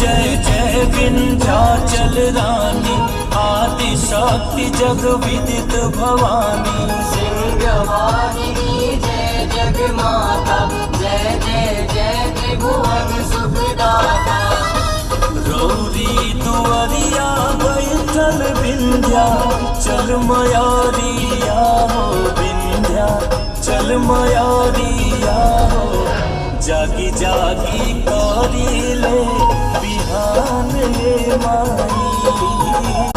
जय जय विंध्याचल रानी, आदि शक्ति जग विदित भवानी। सिंहवाहिनी जय जग माता, जय जय जय त्रिभुवन सुखदाता। गौरी दुआरिया बैठल विंध्याचल मयारिया हो, विंध्याचल मयारिया हो। जागी जागी करी ले बिहान ले माई।